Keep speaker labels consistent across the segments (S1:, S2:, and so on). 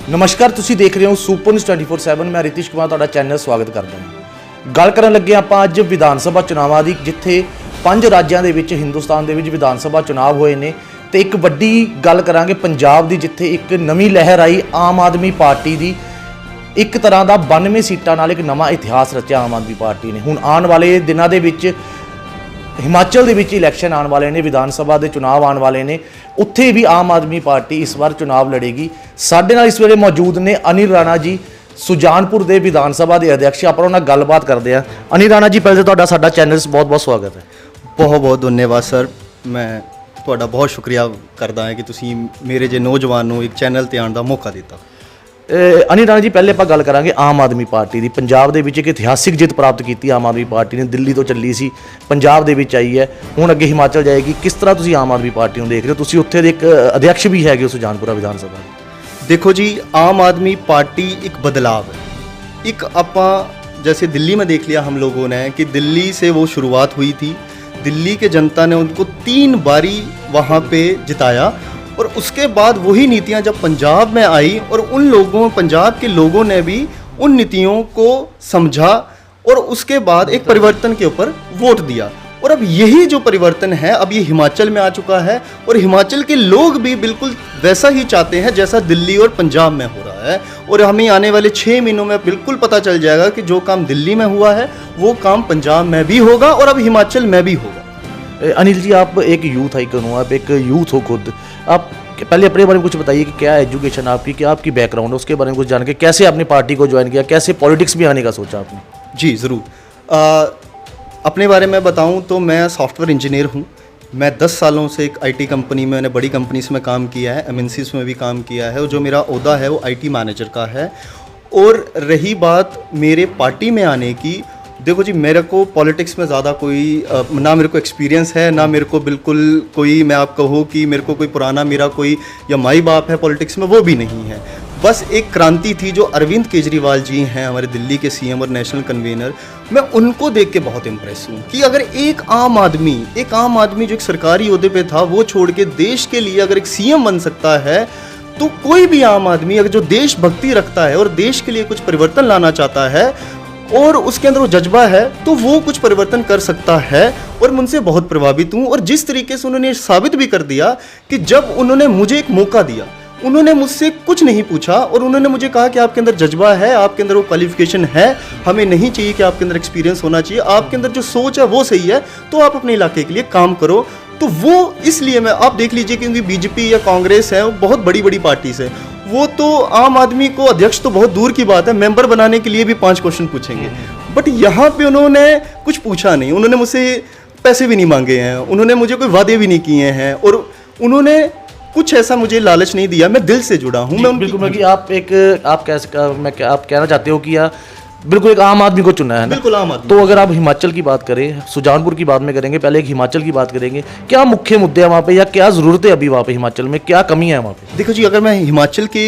S1: ਨਮਸਕਾਰ, ਤੁਸੀਂ ਦੇਖ ਰਹੇ ਹੋ ਸੁਪਰ ਨਿਊਜ਼ 24/7। ਮੈਂ ਰਿਤਿਸ਼ ਕੁਮਾਰ ਤੁਹਾਡਾ ਚੈਨਲ ਸਵਾਗਤ ਕਰਦਾ ਹਾਂ। ਗੱਲ ਕਰਨ ਲੱਗੇ ਆਪਾਂ ਅੱਜ ਵਿਧਾਨ ਸਭਾ ਚੁਣਾਵਾਂ ਦੀ, ਜਿੱਥੇ 5 ਰਾਜਾਂ ਦੇ ਵਿੱਚ ਹਿੰਦੁਸਤਾਨ ਦੇ ਵਿੱਚ ਵਿਧਾਨ ਸਭਾ ਚੁਣਾਵ ਹੋਏ ਨੇ ਤੇ ਇੱਕ ਵੱਡੀ ਗੱਲ ਕਰਾਂਗੇ ਪੰਜਾਬ ਦੀ, ਜਿੱਥੇ ਇੱਕ ਨਵੀਂ ਲਹਿਰ ਆਈ ਆਮ ਆਦਮੀ ਪਾਰਟੀ ਦੀ। ਇੱਕ ਤਰ੍ਹਾਂ ਦਾ 92 ਸੀਟਾਂ ਨਾਲ ਇੱਕ ਨਵਾਂ ਇਤਿਹਾਸ ਰਚਿਆ ਆਮ ਆਦਮੀ ਪਾਰਟੀ ਨੇ। ਹੁਣ ਆਉਣ ਵਾਲੇ ਦਿਨਾਂ ਦੇ ਵਿੱਚ ਹਿਮਾਚਲ ਦੇ ਵਿੱਚ ਇਲੈਕਸ਼ਨ ਆਉਣ ਵਾਲੇ ਨੇ, ਵਿਧਾਨ ਸਭਾ ਦੇ ਚੁਣਾਵ ਆਉਣ ਵਾਲੇ ਨੇ, ਉੱਥੇ ਵੀ ਆਮ ਆਦਮੀ ਪਾਰਟੀ ਇਸ ਵਾਰ ਚੁਣਾਵ ਲੜੇਗੀ। ਸਾਡੇ ਨਾਲ ਇਸ ਵੇਲੇ ਮੌਜੂਦ ਨੇ ਅਨਿਲ ਰਾਣਾ ਜੀ, ਸੁਜਾਨਪੁਰ ਦੇ ਵਿਧਾਨ ਸਭਾ ਦੇ ਅਧਿਕਸ਼। ਆਪਾਂ ਉਹਨਾਂ ਨਾਲ ਗੱਲਬਾਤ ਕਰਦੇ ਹਾਂ। ਅਨਿਲ ਰਾਣਾ ਜੀ, ਪਹਿਲੇ ਤਾਂ ਤੁਹਾਡਾ ਸਾਡਾ ਚੈਨਲ 'ਚ ਬਹੁਤ ਬਹੁਤ ਸਵਾਗਤ ਹੈ।
S2: ਬਹੁਤ ਬਹੁਤ ਧੰਨਵਾਦ ਸਰ। ਮੈਂ ਤੁਹਾਡਾ ਬਹੁਤ ਸ਼ੁਕਰੀਆ ਕਰਦਾ ਹਾਂ ਕਿ ਤੁਸੀਂ ਮੇਰੇ ਜੇ ਨੌਜਵਾਨ ਨੂੰ ਇੱਕ ਚੈਨਲ ਤੇ ਆਉਣ ਦਾ ਮੌਕਾ ਦਿੱਤਾ।
S1: ਅਨਿਲ ਰਾਣਾ ਜੀ, ਪਹਿਲੇ ਆਪਾਂ ਗੱਲ ਕਰਾਂਗੇ ਆਮ ਆਦਮੀ ਪਾਰਟੀ ਦੀ। ਪੰਜਾਬ ਦੇ ਵਿੱਚ ਇੱਕ ਇਤਿਹਾਸਿਕ ਜਿੱਤ ਪ੍ਰਾਪਤ ਕੀਤੀ ਆਮ ਆਦਮੀ ਪਾਰਟੀ ਨੇ। ਦਿੱਲੀ ਤੋਂ ਚੱਲੀ ਸੀ, ਪੰਜਾਬ ਦੇ ਵਿੱਚ ਆਈ ਹੈ, ਹੁਣ ਅੱਗੇ ਹਿਮਾਚਲ ਜਾਏਗੀ। ਕਿਸ ਤਰ੍ਹਾਂ ਤੁਸੀਂ ਆਮ ਆਦਮੀ ਪਾਰਟੀ ਨੂੰ ਦੇਖ ਰਹੇ ਹੋ? ਤੁਸੀਂ ਉੱਥੇ ਦੇ ਇੱਕ ਅਧਿਕਸ਼ ਵੀ ਹੈਗੇ ਹੋ ਸੁਜਾਨਪੁਰਾ ਵਿਧਾਨ ਸਭਾ ਦੇ।
S2: देखो जी, आम आदमी पार्टी एक बदलाव है। एक अपा जैसे दिल्ली में देख लिया हम लोगों ने कि दिल्ली से वो शुरुआत हुई थी। दिल्ली के जनता ने उनको 3 बारी वहाँ पे जिताया और उसके बाद वही नीतियाँ जब पंजाब में आई और उन लोगों, पंजाब के लोगों ने भी उन नीतियों को समझा और उसके बाद एक परिवर्तन के ऊपर वोट दिया। और अब यही जो परिवर्तन है अब ये हिमाचल में आ चुका है और हिमाचल के लोग भी बिल्कुल वैसा ही चाहते हैं जैसा दिल्ली और पंजाब में हो रहा है। और हमें आने वाले 6 महीनों में बिल्कुल पता चल जाएगा कि जो काम दिल्ली में हुआ है वो काम पंजाब में भी होगा और अब हिमाचल में भी होगा।
S1: अनिल जी, आप एक यूथ आइकन हो, आप एक यूथ हो खुद। आप पहले अपने बारे में कुछ बताइए कि क्या एजुकेशन आपकी, क्या आपकी बैकग्राउंड है, उसके बारे में कुछ जान के कैसे आपने पार्टी को ज्वाइन किया, कैसे पॉलिटिक्स में आने का सोचा आपने?
S2: जी ज़रूर। अपने बारे में बताऊं तो मैं सॉफ्टवेयर इंजीनियर हूं। मैं 10 सालों से एक आईटी कंपनी में, मैंने बड़ी कंपनीज में काम किया है, एमएनसीज में भी काम किया है। और जो मेरा ओहदा है वो आईटी मैनेजर का है। और रही बात मेरे पार्टी में आने की, देखो जी, मेरे को पॉलिटिक्स में ज़्यादा कोई ना मेरे को एक्सपीरियंस है, ना मेरे को बिल्कुल कोई, मैं आप कहूँ कि मेरे को कोई पुराना मेरा कोई या माई बाप है पॉलिटिक्स में, वो भी नहीं है। बस एक क्रांति थी जो अरविंद केजरीवाल जी हैं, हमारे दिल्ली के सीएम और नेशनल कन्वीनर। मैं उनको देख के बहुत इम्प्रेस हूँ कि अगर एक आम आदमी जो एक सरकारी ओहदे पे था, वो छोड़ के देश के लिए अगर एक सीएम बन सकता है, तो कोई भी आम आदमी अगर जो देशभक्ति रखता है और देश के लिए कुछ परिवर्तन लाना चाहता है और उसके अंदर वो जज्बा है, तो वो कुछ परिवर्तन कर सकता है। और मैं उनसे बहुत प्रभावित हूँ। और जिस तरीके से उन्होंने साबित भी कर दिया कि जब उन्होंने मुझे एक मौका दिया, उन्होंने मुझसे कुछ नहीं पूछा और उन्होंने मुझे कहा कि आपके अंदर जज्बा है, आपके अंदर वो क्वालिफिकेशन है, हमें नहीं चाहिए कि आपके अंदर एक्सपीरियंस होना चाहिए, आपके अंदर जो सोच है वो सही है, तो आप अपने इलाके के लिए काम करो। तो वो इसलिए मैं, आप देख लीजिए, क्योंकि बीजेपी या कांग्रेस है, वो बहुत बड़ी बड़ी पार्टीज है, वो तो आम आदमी को अध्यक्ष तो बहुत दूर की बात है, मेंबर बनाने के लिए भी 5 क्वेश्चन पूछेंगे। बट यहाँ पे उन्होंने कुछ पूछा नहीं, उन्होंने मुझसे पैसे भी नहीं मांगे हैं, उन्होंने मुझे कोई वादे भी नहीं किए हैं और उन्होंने कुछ ऐसा मुझे लालच नहीं दिया। मैं दिल से जुड़ा हूँ। मैं
S1: बिल्कुल, कि आप कहना चाहते हो कि बिल्कुल एक आम आदमी को चुना है ना?
S2: बिल्कुल आम आदमी।
S1: तो अगर आप हिमाचल की बात करें, सुजानपुर की बात में करेंगे, पहले एक हिमाचल की बात करेंगे, क्या मुख्य मुद्दे हैं वहाँ पे या क्या ज़रूरत है अभी वहाँ पे हिमाचल में, क्या कमी है वहाँ पे?
S2: देखो जी, अगर मैं हिमाचल के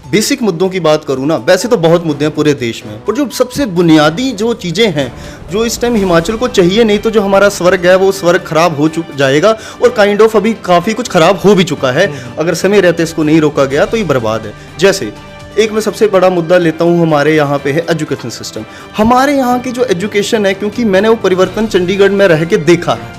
S2: बेसिक मुद्दों की बात करूँ ना, वैसे तो बहुत मुद्दे हैं पूरे देश में, पर जो सबसे बुनियादी जो चीज़ें हैं, जो इस टाइम हिमाचल को चाहिए, नहीं तो जो हमारा स्वर्ग है वो स्वर्ग खराब हो जाएगा और काइंड ऑफ अभी काफ़ी कुछ खराब हो भी चुका है। अगर समय रहते इसको नहीं रोका गया तो ये बर्बाद है। जैसे एक मैं सबसे बड़ा मुद्दा लेता हूँ, हमारे यहाँ पे है एजुकेशन सिस्टम। हमारे यहाँ की जो एजुकेशन है, क्योंकि मैंने वो परिवर्तन चंडीगढ़ में रह के देखा है,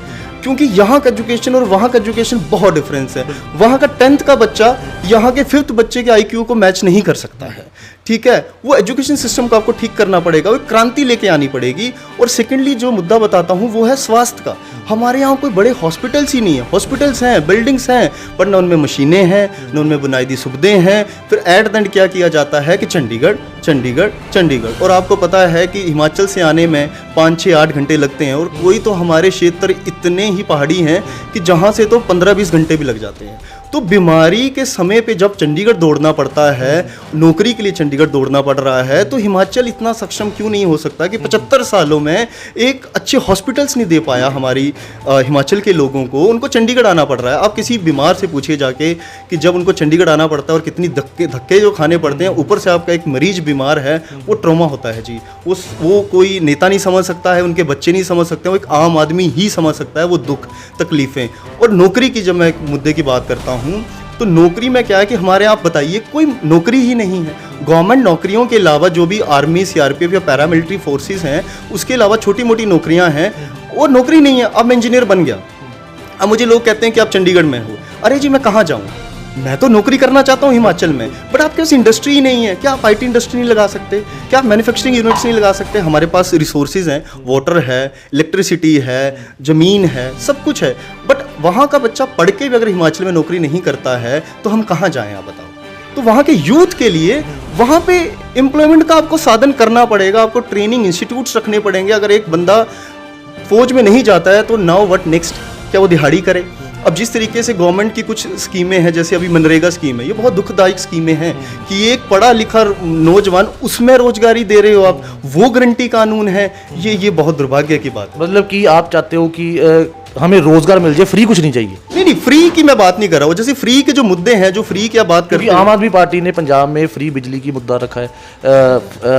S2: क्योंकि यहाँ का एजुकेशन और वहाँ का एजुकेशन बहुत डिफरेंस है। वहाँ का 10th का बच्चा यहाँ के 5th बच्चे के IQ को मैच नहीं कर सकता है। ठीक है, वो एजुकेशन सिस्टम को आपको ठीक करना पड़ेगा, वो क्रांति लेके आनी पड़ेगी। और सेकेंडली जो मुद्दा बताता हूँ वो है स्वास्थ्य का। हमारे यहाँ कोई बड़े हॉस्पिटल्स ही नहीं है। हॉस्पिटल्स हैं, बिल्डिंग्स हैं, पर न उनमें मशीनें हैं, न उनमें बुनियादी सुविधाएं हैं। फिर एट द एंड क्या किया जाता है कि चंडीगढ़ चंडीगढ़ चंडीगढ़। और आपको पता है कि हिमाचल से आने में 5, 6, 8 घंटे लगते हैं, और कोई तो हमारे क्षेत्र इतने ही पहाड़ी हैं कि जहाँ से तो 15-20 घंटे भी लग जाते हैं। तो बीमारी के समय पे जब चंडीगढ़ दौड़ना पड़ता है, नौकरी के लिए चंडीगढ़ दौड़ना पड़ रहा है, तो हिमाचल इतना सक्षम क्यों नहीं हो सकता कि 75 सालों में एक अच्छे हॉस्पिटल्स नहीं दे पाया हमारी हिमाचल के लोगों को, उनको चंडीगढ़ आना पड़ रहा है। आप किसी बीमार से पूछिए जाके कि जब उनको चंडीगढ़ आना पड़ता है और कितनी धक्के जो खाने पड़ते हैं, ऊपर से आपका एक मरीज बीमार है, वो ट्रॉमा होता है जी। वो कोई नेता नहीं समझ सकता है, उनके बच्चे नहीं समझ सकते, वो एक आम आदमी ही समझ सकता है वो दुख तकलीफ़ें। और नौकरी की जब मैं एक मुद्दे की बात करता हूँ, तो नौकरी में क्या है कि हमारे आप बताइए कोई नौकरी ही नहीं है। गवर्नमेंट नौकरियों के अलावा जो भी आर्मी, सीआरपीएफ या पैरामिलिट्री फोर्सेस हैं, उसके अलावा छोटी मोटी नौकरियां हैं, वो नौकरी नहीं है। अब मैं इंजीनियर बन गया, अब मुझे लोग कहते हैं कि आप चंडीगढ़ में हो, अरे जी मैं कहाँ जाऊँ, मैं तो नौकरी करना चाहता हूँ हिमाचल में, बट आपके पास इंडस्ट्री ही नहीं है। क्या आप आईटी इंडस्ट्री नहीं लगा सकते? क्या आप मैन्युफैक्चरिंग यूनिट्स नहीं लगा सकते? हमारे पास रिसोर्सेज हैं, वाटर है, इलेक्ट्रिसिटी है, ज़मीन है, सब कुछ है, बट वहाँ का बच्चा पढ़ के भी अगर हिमाचल में नौकरी नहीं करता है तो हम कहाँ जाएँ, आप बताओ। तो वहाँ के यूथ के लिए वहाँ पे एम्प्लॉयमेंट का आपको साधन करना पड़ेगा, आपको ट्रेनिंग इंस्टीट्यूट्स रखने पड़ेंगे। अगर एक बंदा फौज में नहीं जाता है तो नाउ व्हाट नेक्स्ट, क्या वो दिहाड़ी करे? अब जिस तरीके से गवर्नमेंट की कुछ स्कीमें हैं, जैसे अभी मनरेगा स्कीम है, ये बहुत दुखदायक स्कीमें हैं कि एक पढ़ा लिखा नौजवान उसमें रोजगारी दे रहे हो आप, वो गारंटी कानून है, ये बहुत दुर्भाग्य की बात है।
S1: मतलब कि आप चाहते हो कि हमें रोजगार मिल जाए, फ्री कुछ नहीं चाहिए?
S2: नहीं, फ्री की मैं बात नहीं कर रहा हूँ। जैसे फ्री के जो मुद्दे हैं, जो फ्री की आप बात करते हैं,
S1: आम आदमी पार्टी ने पंजाब में फ्री बिजली की मुद्दा रखा है,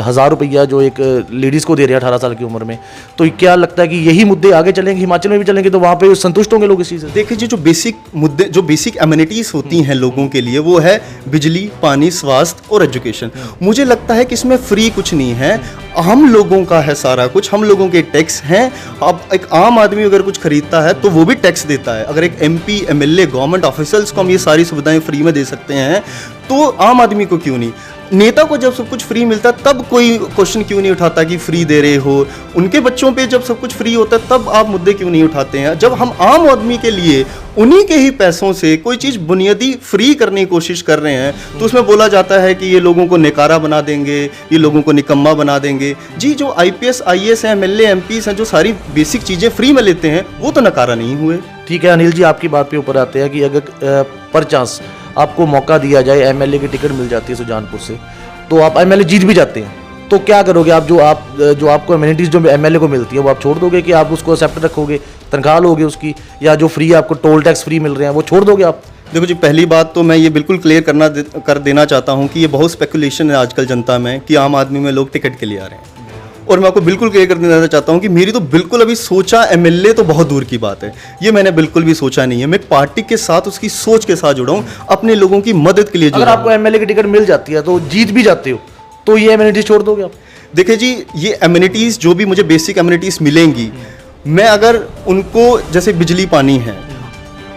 S1: 1000 रुपया जो एक लेडीज़ को दे रहे हैं 18 साल की उम्र में। तो क्या लगता है कि यही मुद्दे आगे चलेंगे, हिमाचल में भी चलेंगे, तो वहाँ पे संतुष्ट होंगे लोग इस चीज़ से?
S2: देखिए जी, जो बेसिक मुद्दे, जो बेसिक एमिनिटीज़ होती हैं लोगों के लिए, वो है बिजली, पानी, स्वास्थ्य और एजुकेशन। मुझे लगता है कि इसमें फ्री कुछ नहीं है, हम लोगों का है सारा कुछ, हम लोगों के टैक्स हैं। अब एक आम आदमी अगर कुछ खरीदता है तो वो भी टैक्स देता है। अगर एक एमपी, एमएलए, गवर्नमेंट ऑफिसर्स को हम ये सारी सुविधाएं फ्री में दे सकते हैं तो आम आदमी को क्यों नहीं? नेता को जब सब कुछ फ्री मिलता है तब कोई क्वेश्चन क्यों नहीं उठाता कि फ्री दे रहे हो? उनके बच्चों पे जब सब कुछ फ्री होता है तब आप मुद्दे क्यों नहीं उठाते हैं? जब हम आम आदमी के लिए उन्हीं के ही पैसों से कोई चीज़ बुनियादी फ्री करने की कोशिश कर रहे हैं तो उसमें बोला जाता है कि ये लोगों को निकारा बना देंगे, ये लोगों को निकम्मा बना देंगे। जी, जो आईपीएस, आईएएस हैं, एमएलए, एमपीस हैं, जो सारी बेसिक चीज़ें फ्री में लेते हैं, वो तो नकारा नहीं हुए।
S1: ठीक है अनिल जी, आपकी बात पे ऊपर आते हैं कि अगर पर चांस आपको मौका दिया जाए, एमएलए की टिकट मिल जाती है सुजानपुर से, तो आप एमएलए जीत भी जाते हैं, तो क्या करोगे आप? जो आपको एमिनिटीज़ जो एमएलए को मिलती है वो आप छोड़ दोगे कि आप उसको एक्सेप्ट रखोगे, तनख्वाह लोगे उसकी, या जो फ्री आपको टोल टैक्स फ्री मिल रहे हैं वो छोड़ दोगे आप?
S2: देखो जी, पहली बात तो मैं ये बिल्कुल क्लियर कर देना चाहता हूँ कि ये बहुत स्पेकुलेशन है आजकल जनता में कि आम आदमी में लोग टिकट के लिए आ रहे हैं। और मैं आपको बिल्कुल क्लियर कर देना चाहता हूँ कि मेरी तो बिल्कुल अभी सोचा एमएलए तो बहुत दूर की बात है, ये मैंने बिल्कुल भी सोचा नहीं है। मैं पार्टी के साथ, उसकी सोच के साथ जुड़ा हूँ, अपने लोगों की मदद के लिए जुड़ा
S1: हूँ। अगर आपको एमएलए की टिकट मिल जाती है तो जीत भी जाते हो, तो ये एमिनिटीज छोड़ दोगे आप?
S2: देखिए जी, ये एमिनिटीज़ जो भी मुझे बेसिक एमिनिटीज़ मिलेंगी, मैं अगर उनको, जैसे बिजली, पानी है,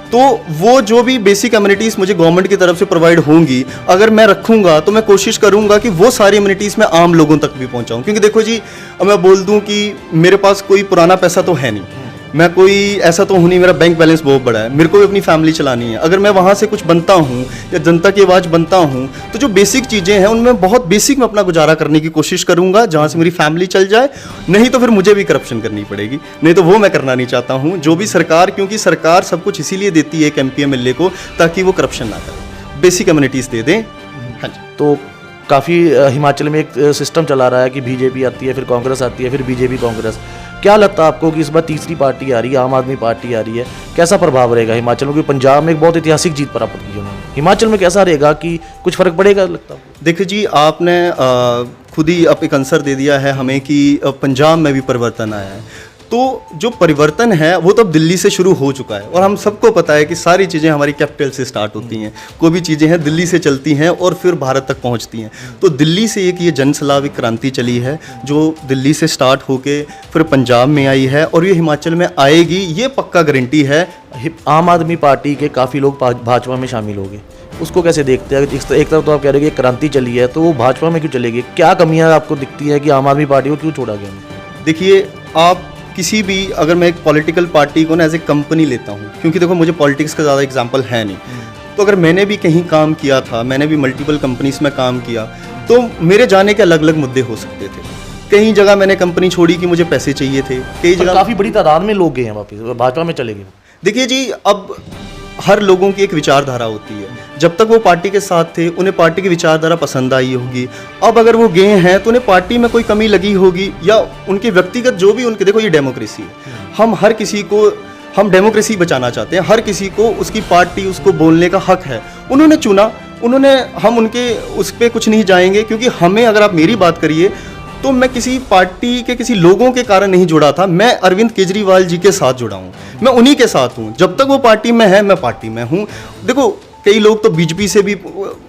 S2: तो वो जो भी बेसिक एमिनिटीज़ मुझे गवर्नमेंट की तरफ से प्रोवाइड होंगी, अगर मैं रखूंगा तो मैं कोशिश करूंगा कि वो सारी एमिनिटीज़ मैं आम लोगों तक भी पहुंचाऊं। क्योंकि देखो जी, अब मैं बोल दूं कि मेरे पास कोई पुराना पैसा तो है नहीं, मैं कोई ऐसा तो हूँ नहीं, मेरा बैंक बैलेंस बहुत बड़ा है, मेरे को भी अपनी फैमिली चलानी है। अगर मैं वहाँ से कुछ बनता हूँ या जनता की आवाज़ बनता हूँ तो जो बेसिक चीज़ें हैं उनमें बहुत बेसिक मैं अपना गुजारा करने की कोशिश करूँगा, जहाँ से मेरी फैमिली चल जाए। नहीं तो फिर मुझे भी करप्शन करनी पड़ेगी, नहीं तो वो मैं करना नहीं चाहता हूँ। जो भी सरकार, क्योंकि सरकार सब कुछ इसीलिए देती है एक एमपी, एमएलए को, ताकि वो करप्शन ना करे, बेसिक कम्युनिटीज़ दे दें। हाँ जी।
S1: तो काफ़ी हिमाचल में एक सिस्टम चला रहा है कि बीजेपी आती है, फिर कांग्रेस आती है, फिर बीजेपी, कांग्रेस। क्या लगता है आपको कि इस बार तीसरी पार्टी आ रही है, आम आदमी पार्टी आ रही है, कैसा प्रभाव रहेगा हिमाचल में? क्योंकि पंजाब में एक बहुत ऐतिहासिक जीत प्राप्त की उन्होंने, हिमाचल में कैसा रहेगा, कि कुछ फर्क पड़ेगा लगता है?
S2: देखिए जी, आपने खुद ही अब एक आंसर दे दिया है हमें कि पंजाब में भी परिवर्तन आया है। तो जो परिवर्तन है वो तो अब दिल्ली से शुरू हो चुका है, और हम सबको पता है कि सारी चीज़ें हमारी कैपिटल से स्टार्ट होती हैं, कोई भी चीज़ें हैं दिल्ली से चलती हैं और फिर भारत तक पहुंचती हैं। तो दिल्ली से एक ये जनस्लाविक क्रांति चली है जो दिल्ली से स्टार्ट होके फिर पंजाब में आई है, और ये हिमाचल में आएगी, ये पक्का गारंटी है।
S1: आम आदमी पार्टी के काफ़ी लोग भाजपा में शामिल हो गए, उसको कैसे देखते हैं? एक तरफ तो आप कह रहे हैं कि क्रांति चली है, तो वो भाजपा में क्यों चलेगी? क्या कमियाँ आपको दिखती है कि आम आदमी पार्टी को क्यों छोड़ा गया?
S2: देखिए, आप किसी भी, अगर मैं एक पॉलिटिकल पार्टी को ना एज ए कंपनी लेता हूँ, क्योंकि देखो मुझे पॉलिटिक्स का ज़्यादा एग्जांपल है नहीं, तो अगर मैंने भी कहीं काम किया था, मैंने भी मल्टीपल कंपनीज में काम किया, तो मेरे जाने के अलग अलग मुद्दे हो सकते थे। कई जगह मैंने कंपनी छोड़ी कि मुझे पैसे चाहिए थे, कई जगह
S1: काफ़ी बड़ी तादाद में लोग गए हैं वापस भाजपा में चले गए।
S2: देखिए जी, अब हर लोगों की एक विचारधारा होती है, जब तक वो पार्टी के साथ थे उन्हें पार्टी की विचारधारा पसंद आई होगी, अब अगर वो गए हैं तो उन्हें पार्टी में कोई कमी लगी होगी, या उनके व्यक्तिगत जो भी उनके, देखो ये डेमोक्रेसी है, हम हर किसी को, हम डेमोक्रेसी बचाना चाहते हैं, हर किसी को उसकी पार्टी, उसको बोलने का हक है। उन्होंने चुना, उन्होंने, हम उनके उस पर कुछ नहीं जाएंगे, क्योंकि हमें, अगर आप मेरी बात करिए तो मैं किसी पार्टी के किसी लोगों के कारण नहीं जुड़ा था, मैं अरविंद केजरीवाल जी के साथ जुड़ा हूँ, मैं उन्हीं के साथ हूँ। जब तक वो पार्टी में है मैं पार्टी में हूँ। देखो, कई लोग तो बीजेपी से भी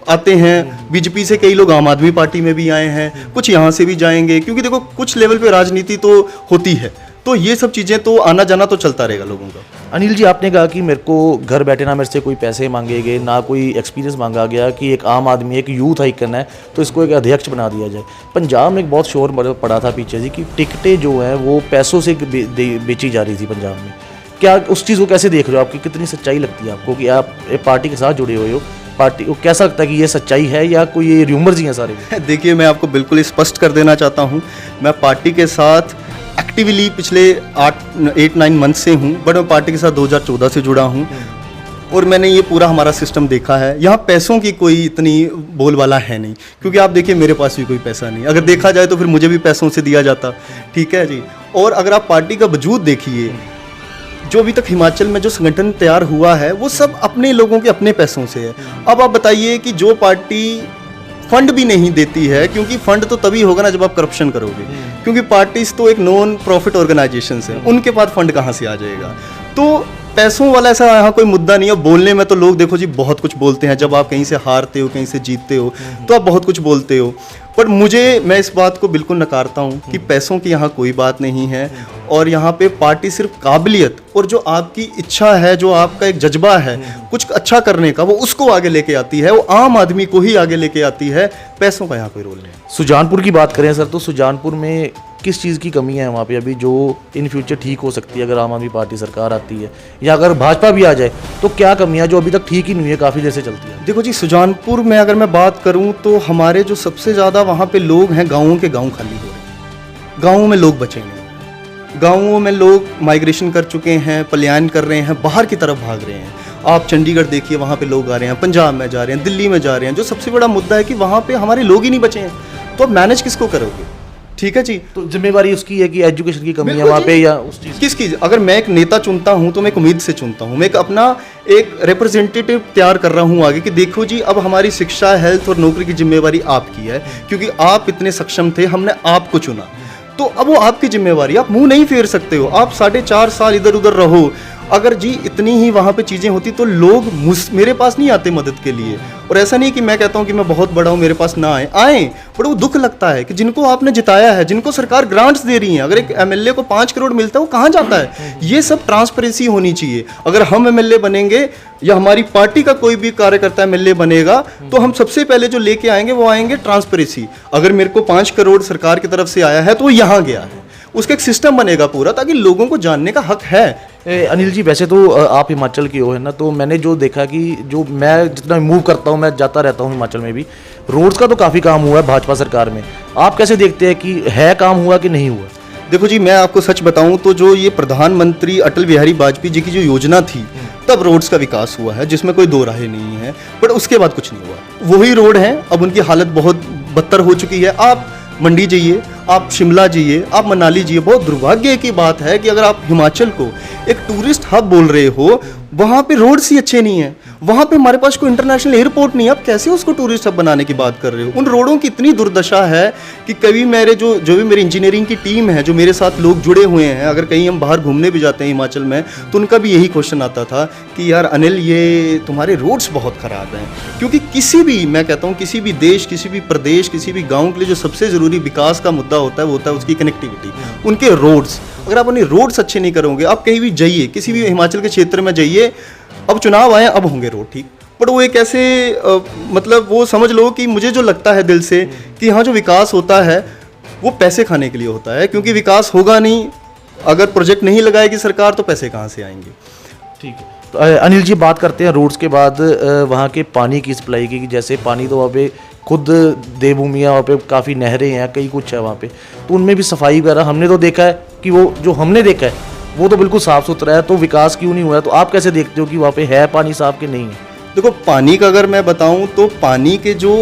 S2: आते हैं, बीजेपी से कई लोग आम आदमी पार्टी में भी आए हैं, कुछ यहाँ से भी जाएंगे, क्योंकि देखो कुछ लेवल पे राजनीति तो होती है, तो ये सब चीज़ें तो आना जाना तो चलता रहेगा लोगों का।
S1: अनिल जी, आपने कहा कि मेरे को घर बैठे ना मेरे से कोई पैसे मांगे गए, ना कोई एक्सपीरियंस मांगा गया कि एक आम आदमी, एक यूथ आइकन है तो इसको एक अध्यक्ष बना दिया जाए। पंजाब में एक बहुत शोर पड़ा था पीछे जी कि टिकटें जो हैं वो पैसों से बेची जा रही थी पंजाब में। क्या उस चीज़ को कैसे देख रहे हो, आपकी कितनी सच्चाई लगती है आपको कि आप एक पार्टी के साथ जुड़े हुए हो, पार्टी को कैसा लगता है कि ये सच्चाई है या कोई ये र्यूमर्स ही हैं सारे?
S2: देखिए, मैं आपको बिल्कुल स्पष्ट कर देना चाहता हूँ, मैं पार्टी के साथ एक्टिवली पिछले 8-9 मंथ से हूँ, बट मैं पार्टी के साथ 2014 से जुड़ा हूँ और मैंने ये पूरा हमारा सिस्टम देखा है। यहाँ पैसों की कोई इतनी बोलबाला है नहीं, क्योंकि आप देखिए मेरे पास भी कोई पैसा नहीं, अगर देखा जाए तो फिर मुझे भी पैसों से दिया जाता, ठीक है जी। और अगर आप पार्टी का वजूद देखिए, जो अभी तक हिमाचल में जो संगठन तैयार हुआ है वो सब अपने लोगों के अपने पैसों से है। अब आप बताइए कि जो पार्टी फंड भी नहीं देती है, क्योंकि फंड तो तभी होगा ना जब आप करप्शन करोगे, क्योंकि पार्टीज तो एक नॉन प्रॉफिट ऑर्गेनाइजेशंस हैं, उनके पास फंड कहाँ से आ जाएगा। तो पैसों वाला ऐसा यहाँ कोई मुद्दा नहीं है। बोलने में तो लोग देखो जी बहुत कुछ बोलते हैं, जब आप कहीं से हारते हो कहीं से जीतते हो तो आप बहुत कुछ बोलते हो, पर मैं इस बात को बिल्कुल नकारता हूँ कि पैसों की यहाँ कोई बात नहीं है। और यहाँ पे पार्टी सिर्फ काबिलियत और जो आपकी इच्छा है, जो आपका एक जज्बा है कुछ अच्छा करने का, वो उसको आगे लेके आती है, वो आम आदमी को ही आगे लेके आती है। पैसों का यहाँ कोई रोल नहीं।
S1: सुजानपुर की बात करें सर, तो सुजानपुर में किस चीज़ की कमी है वहाँ पे अभी जो इन फ्यूचर ठीक हो सकती है अगर आम आदमी पार्टी सरकार आती है, या अगर भाजपा भी आ जाए तो क्या कमियां जो अभी तक ठीक ही नहीं है, काफ़ी देर से चलती है?
S2: देखो जी, सुजानपुर में अगर मैं बात करूं तो हमारे जो सबसे ज़्यादा वहाँ पे लोग हैं, गाँवों के गाँव खाली हो रहे हैं, गाँवों में लोग बचे नहीं, गाँवों में लोग माइग्रेशन कर चुके हैं, पलायन कर रहे हैं, बाहर की तरफ भाग रहे हैं। आप चंडीगढ़ देखिए, वहाँ पे लोग आ रहे हैं, पंजाब में जा रहे हैं, दिल्ली में जा रहे हैं। जो सबसे बड़ा मुद्दा है कि वहाँ पे हमारे लोग ही नहीं बचे हैं, तो आप मैनेज किसको करोगे? ठीक है जी,
S1: तो जिम्मेवारी उसकी है कि एजुकेशन की कमी है वहाँ पे, या उस चीज़
S2: किसकी? अगर मैं एक नेता चुनता हूँ तो मैं एक उम्मीद से चुनता हूँ, मैं एक अपना एक रिप्रेजेंटेटिव तैयार कर रहा हूँ आगे कि देखो जी, अब हमारी शिक्षा, हेल्थ और नौकरी की जिम्मेवारी आपकी है, क्योंकि आप इतने सक्षम थे, हमने आपको चुना, तो अब वो आपकी जिम्मेवारी, आप मुंह नहीं फेर सकते हो। आप 4.5 साल इधर उधर रहो, अगर जी इतनी ही वहाँ पे चीज़ें होती तो लोग मेरे पास नहीं आते मदद के लिए। और ऐसा नहीं कि मैं कहता हूँ कि मैं बहुत बड़ा हूँ मेरे पास ना आए, बट वो दुख लगता है कि जिनको आपने जिताया है, जिनको सरकार ग्रांट्स दे रही है, अगर एक एमएलए को 5 करोड़ मिलता है वो कहाँ जाता है? ये सब ट्रांसपेरेंसी होनी चाहिए। अगर हम एमएलए बनेंगे या हमारी पार्टी का कोई भी कार्यकर्ता एमएलए बनेगा तो हम सबसे पहले जो लेके आएंगे वो आएंगे ट्रांसपेरेंसी। अगर मेरे को 5 करोड़ सरकार की तरफ से आया है तो वो यहाँ गया है, उसका एक सिस्टम बनेगा पूरा, ताकि लोगों को जानने का हक है।
S1: अनिल जी, वैसे तो आप हिमाचल के हो, है ना, तो मैंने जो देखा कि जो मैं जितना मूव करता हूँ, मैं जाता रहता हूँ हिमाचल में भी, रोड्स का तो काफ़ी काम हुआ है भाजपा सरकार में। आप कैसे देखते हैं कि है काम हुआ कि नहीं हुआ?
S2: देखो जी, मैं आपको सच बताऊं तो जो ये प्रधानमंत्री अटल बिहारी वाजपेयी जी की जो योजना थी, तब रोड्स का विकास हुआ है, जिसमें कोई दो राहें नहीं है, बट उसके बाद कुछ नहीं हुआ। वही रोड हैं, अब उनकी हालत बहुत बदतर हो चुकी है। आप मंडी जाइए, आप शिमला जाइए, आप मनाली जाइए, बहुत दुर्भाग्य की बात है कि अगर आप हिमाचल को एक टूरिस्ट हब बोल रहे हो, वहाँ पे रोड्स ही अच्छे नहीं हैं, वहाँ पे हमारे पास कोई इंटरनेशनल एयरपोर्ट नहीं है, आप कैसे उसको टूरिस्ट हब बनाने की बात कर रहे हो? उन रोडों की इतनी दुर्दशा है कि कभी मेरे जो भी मेरी इंजीनियरिंग की टीम है, जो मेरे साथ लोग जुड़े हुए हैं, अगर कहीं हम बाहर घूमने भी जाते हैं हिमाचल में, तो उनका भी यही क्वेश्चन आता था कि यार अनिल, ये तुम्हारे रोड्स बहुत ख़राब हैं। क्योंकि किसी भी, मैं कहता हूँ, किसी भी देश, किसी भी प्रदेश, किसी भी गाँव के लिए जो सबसे ज़रूरी विकास का मुद्दा होता है वो होता है उसकी कनेक्टिविटी, उनके रोड्स। अगर आप अपने रोड्स अच्छे नहीं करोगे, आप कहीं भी जाइए, किसी भी हिमाचल के क्षेत्र में जाइए, अब चुनाव आए, अब होंगे रोड ठीक, बट वो एक ऐसे मतलब वो समझ लो कि मुझे जो लगता है दिल से कि यहाँ जो विकास होता है वो पैसे खाने के लिए होता है, क्योंकि विकास होगा नहीं, अगर प्रोजेक्ट नहीं लगाएगी सरकार तो पैसे कहाँ से आएंगे?
S1: ठीक है, तो अनिल जी, बात करते हैं रोड्स के बाद वहाँ के पानी की सप्लाई की। जैसे पानी तो वहाँ पे खुद देवभूमि है, वहाँ पे काफ़ी नहरें हैं, कई कुछ है वहाँ पे, तो उनमें भी सफाई वगैरह हमने तो देखा है कि वो जो हमने देखा है वो तो बिल्कुल साफ़ सुथरा है, तो विकास क्यों नहीं हुआ है? तो आप कैसे देखते हो कि वहाँ पे है पानी साफ कि नहीं है?
S2: देखो, पानी का अगर मैं बताऊं तो पानी के जो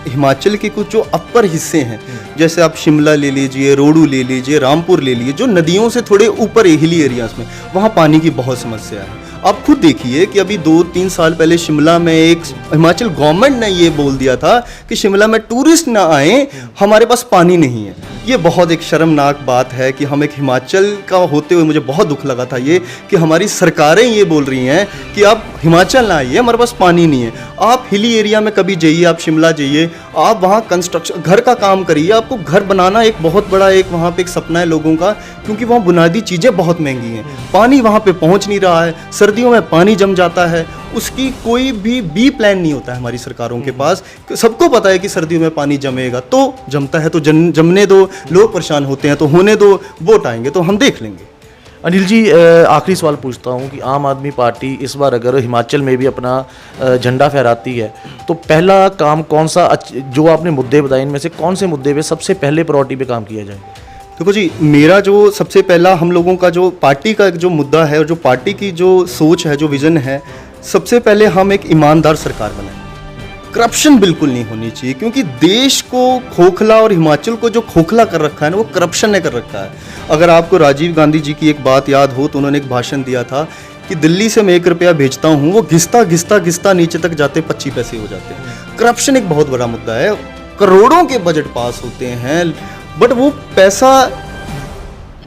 S2: हिमाचल के कुछ जो अपर हिस्से हैं, जैसे आप शिमला ले लीजिए, रोडू ले लीजिए, रामपुर ले लीजिए, जो नदियों से थोड़े ऊपर हिली एरियाज में, वहाँ पानी की बहुत समस्या है। आप खुद देखिए कि अभी 2-3 साल पहले शिमला में एक हिमाचल गवर्नमेंट ने ये बोल दिया था कि शिमला में टूरिस्ट ना आए, हमारे पास पानी नहीं है। ये बहुत एक शर्मनाक बात है कि हम एक हिमाचल का होते हुए मुझे बहुत दुख लगा था ये कि हमारी सरकारें ये बोल रही हैं कि आप हिमाचल ना आइए, हमारे पास पानी नहीं है। आप हिली एरिया में कभी जाइए, आप शिमला जाइए, आप वहाँ कंस्ट्रक्शन घर का काम करिए, आपको घर बनाना एक बहुत बड़ा एक वहाँ पे एक सपना है लोगों का, क्योंकि वहाँ बुनियादी चीज़ें बहुत महंगी हैं। पानी वहाँ पे पहुँच नहीं रहा है, सर्दियों में पानी जम जाता है, उसकी कोई भी बी प्लान नहीं होता है हमारी सरकारों के पास। सबको पता है कि सर्दियों में पानी जमेगा, तो जमता है तो जमने दो, लोग परेशान होते हैं तो होने दो, वोट आएंगे तो हम देख लेंगे।
S1: अनिल जी, आखिरी सवाल पूछता हूँ कि आम आदमी पार्टी इस बार अगर हिमाचल में भी अपना झंडा फहराती है तो पहला काम कौन सा, जो आपने मुद्दे बताए इनमें से कौन से मुद्दे पे सबसे पहले प्रायोरिटी पे काम किया जाए?
S2: देखो जी, मेरा जो सबसे पहला हम लोगों का जो पार्टी का जो मुद्दा है और जो पार्टी की जो सोच है, जो विज़न है, सबसे पहले हम एक ईमानदार सरकार बनाएं। करप्शन बिल्कुल नहीं होनी चाहिए, क्योंकि देश को खोखला और हिमाचल को जो खोखला कर रखा है ना, वो करप्शन ने कर रखा है। अगर आपको राजीव गांधी जी की एक बात याद हो तो उन्होंने एक भाषण दिया था कि दिल्ली से मैं 1 रुपया भेजता हूँ, वो घिसता घिसता घिसता नीचे तक जाते 25 पैसे हो जाते हैं। करप्शन एक बहुत बड़ा मुद्दा है। करोड़ों के बजट पास होते हैं बट वो पैसा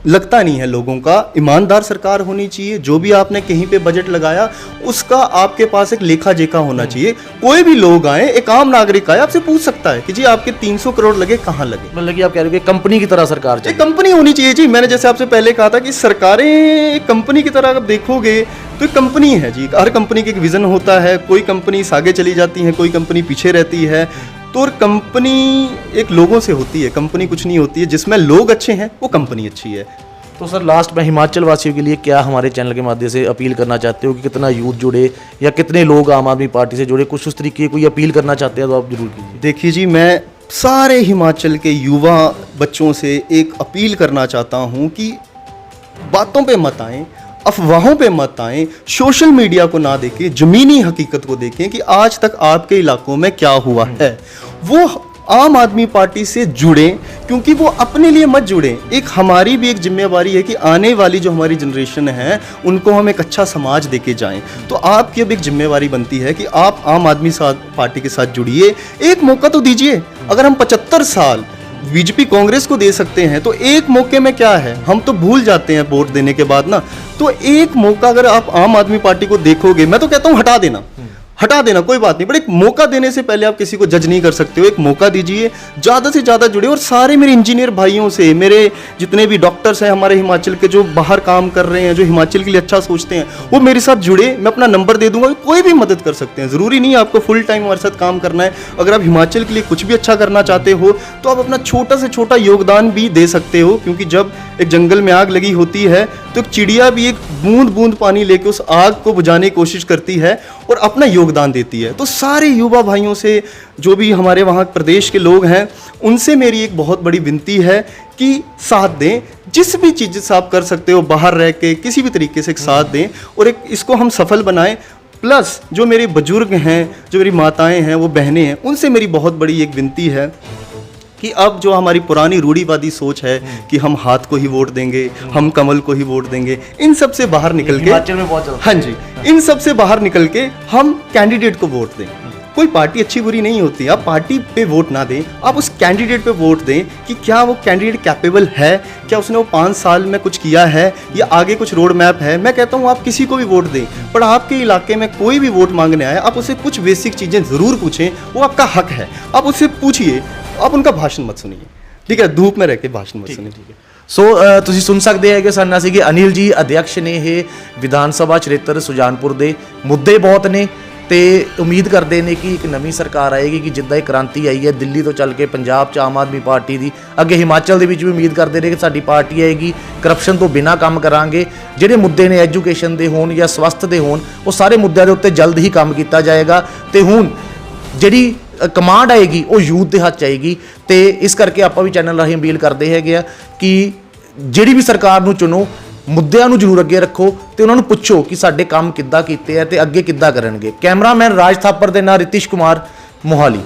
S2: लगता नहीं है लोगों का। ईमानदार सरकार होनी चाहिए। जो भी आपने कहीं पे बजट लगाया उसका आपके पास एक लेखा जोखा होना चाहिए। कोई भी लोग आए, एक आम नागरिक आए, आपसे पूछ सकता है कि जी आपके 300 करोड़ लगे, कहाँ लगे।
S1: मतलब कि आप कह रहे हो कि कंपनी की तरह सरकार चाहिए।
S2: एक कंपनी होनी चाहिए जी। मैंने जैसे आपसे पहले कहा था कि सरकारें एक कंपनी की तरह अगर देखोगे तो एक कंपनी है जी। हर कंपनी की एक विजन होता है। कोई कंपनी आगे चली जाती है, कोई कंपनी पीछे रहती है। तो कंपनी एक लोगों से होती है, कंपनी कुछ नहीं होती है। जिसमें लोग अच्छे हैं वो कंपनी अच्छी है।
S1: तो सर लास्ट में हिमाचल वासियों के लिए क्या हमारे चैनल के माध्यम से अपील करना चाहते हो कि कितना यूथ जुड़े या कितने लोग आम आदमी पार्टी से जुड़े, कुछ उस तरीके की कोई अपील करना चाहते हैं तो आप जरूर कीजिए।
S2: देखिए जी, मैं सारे हिमाचल के युवा बच्चों से एक अपील करना चाहता हूँ कि बातों पे मत आएं, अफवाहों पे मत आएं, सोशल मीडिया को ना देखें, ज़मीनी हकीकत को देखें कि आज तक आपके इलाकों में क्या हुआ है। वो आम आदमी पार्टी से जुड़ें, क्योंकि वो अपने लिए मत जुड़ें। एक हमारी भी एक जिम्मेवारी है कि आने वाली जो हमारी जनरेशन है उनको हम एक अच्छा समाज देके जाएं। तो आपकी अब एक जिम्मेवारी बनती है कि आप आम आदमी पार्टी के साथ जुड़िए। एक मौका तो दीजिए। अगर हम 75 साल बीजेपी कांग्रेस को दे सकते हैं तो एक मौके में क्या है, हम तो भूल जाते हैं वोट देने के बाद ना। तो एक मौका अगर आप आम आदमी पार्टी को देखोगे, मैं तो कहता हूँ हटा देना कोई बात नहीं, बट एक मौका देने से पहले आप किसी को जज नहीं कर सकते हो। एक मौका दीजिए, ज़्यादा से ज़्यादा जुड़े। और सारे मेरे इंजीनियर भाइयों से, मेरे जितने भी डॉक्टर्स हैं हमारे हिमाचल के जो बाहर काम कर रहे हैं, जो हिमाचल के लिए अच्छा सोचते हैं, वो मेरे साथ जुड़े। मैं अपना नंबर दे दूंगा, कोई भी मदद कर सकते हैं। ज़रूरी नहीं आपको फुल टाइम हमारे साथ काम करना है। अगर आप हिमाचल के लिए कुछ भी अच्छा करना चाहते हो तो आप अपना छोटा से छोटा योगदान भी दे सकते हो। क्योंकि जब एक जंगल में आग लगी होती है तो एक चिड़िया भी एक बूंद बूंद पानी लेके उस आग को बुझाने की कोशिश करती है और अपना योगदान देती है। तो सारे युवा भाइयों से, जो भी हमारे वहाँ प्रदेश के लोग हैं, उनसे मेरी एक बहुत बड़ी विनती है कि साथ दें। जिस भी चीज़ से आप कर सकते हो, बाहर रह के किसी भी तरीके से एक साथ दें और एक इसको हम सफल बनाएं। प्लस जो मेरे बुजुर्ग हैं, जो मेरी माताएं हैं, वो बहनें हैं, उनसे मेरी बहुत बड़ी एक विनती है कि अब जो हमारी पुरानी रूढ़िवादी सोच है कि हम हाथ को ही वोट देंगे, हम कमल को ही वोट देंगे, इन सब से बाहर निकल के,
S1: हिमाचल में बहुत चलता है।
S2: हाँ जी, इन सब से बाहर निकल के हम कैंडिडेट को वोट दें। कोई पार्टी अच्छी बुरी नहीं होती। आप पार्टी पे वोट ना दें, आप उस कैंडिडेट पे वोट दें कि क्या वो कैंडिडेट कैपेबल है, क्या उसने वो 5 साल में कुछ किया है या आगे कुछ रोड मैप है। मैं कहता हूँ आप किसी को भी वोट दें, पर आपके इलाके में कोई भी वोट मांगने आए, आप उससे कुछ बेसिक चीज़ें ज़रूर पूछें। वो आपका हक है, आप उससे पूछिए, आप उनका भाषण मत सुनिए, ठीक है? धूप में रह के भाषण मत सुनिए, ठीक है?
S1: ਸੋ ਤੁਸੀਂ ਸੁਣ ਸਕਦੇ ਹੈਗੇ ਸਾਡਾ ਸੀ ਕਿ ਅਨਿਲ ਜੀ ਅਧਿਕਸ਼ ਨੇ ਇਹ ਵਿਧਾਨ ਸਭਾ ਚਰਿੱਤਰ ਸੁਜਾਨਪੁਰ ਦੇ ਮੁੱਦੇ ਬਹੁਤ ਨੇ ਤੇ ਉਮੀਦ ਕਰਦੇ ਨੇ ਕਿ ਇੱਕ ਨਵੀਂ ਸਰਕਾਰ ਆਏਗੀ ਕਿ ਜਿੱਦਾਂ ਇਹ ਕ੍ਰਾਂਤੀ ਆਈ ਹੈ ਦਿੱਲੀ ਤੋਂ ਚੱਲ ਕੇ ਪੰਜਾਬ 'ਚ ਆਮ ਆਦਮੀ ਪਾਰਟੀ ਦੀ, ਅੱਗੇ ਹਿਮਾਚਲ ਦੇ ਵਿੱਚ ਵੀ ਉਮੀਦ ਕਰਦੇ ਨੇ ਕਿ ਸਾਡੀ ਪਾਰਟੀ ਆਏਗੀ, ਕਰਪਸ਼ਨ ਤੋਂ ਬਿਨਾਂ ਕੰਮ ਕਰਾਂਗੇ। ਜਿਹੜੇ ਮੁੱਦੇ ਨੇ ਐਜੂਕੇਸ਼ਨ ਦੇ ਹੋਣ ਜਾਂ ਸਵਸਥ ਦੇ ਹੋਣ, ਉਹ ਸਾਰੇ ਮੁੱਦਿਆਂ ਦੇ ਉੱਤੇ ਜਲਦ ਹੀ ਕੰਮ ਕੀਤਾ ਜਾਏਗਾ। ਤੇ ਹੁਣ ਜਿਹੜੀ ਕਮਾਂਡ ਆਏਗੀ ਉਹ ਯੂਥ ਦੇ ਹੱਥ 'ਚ ਆਏਗੀ। ਤੇ ਇਸ ਕਰਕੇ ਆਪਾਂ ਵੀ ਚੈਨਲ ਰਾਹੀਂ ਅਪੀਲ ਕਰਦੇ ਹੈਗੇ ਆ ਕਿ ਜਿਹੜੀ ਵੀ ਸਰਕਾਰ ਨੂੰ ਚੁਣੋ, ਮੁੱਦਿਆਂ ਨੂੰ ਜ਼ਰੂਰ ਅੱਗੇ ਰੱਖੋ ਤੇ ਉਹਨਾਂ ਨੂੰ ਪੁੱਛੋ ਕਿ ਸਾਡੇ ਕੰਮ ਕਿੱਦਾਂ ਕੀਤੇ ਆ ਤੇ ਅੱਗੇ ਕਿੱਦਾਂ ਕਰਨਗੇ। ਕੈਮਰਾਮੈਨ ਰਾਜ ਥਾਪਰ ਦੇ ਨਾਲ ਰਿਤਿਸ਼ ਕੁਮਾਰ, ਮੋਹਾਲੀ।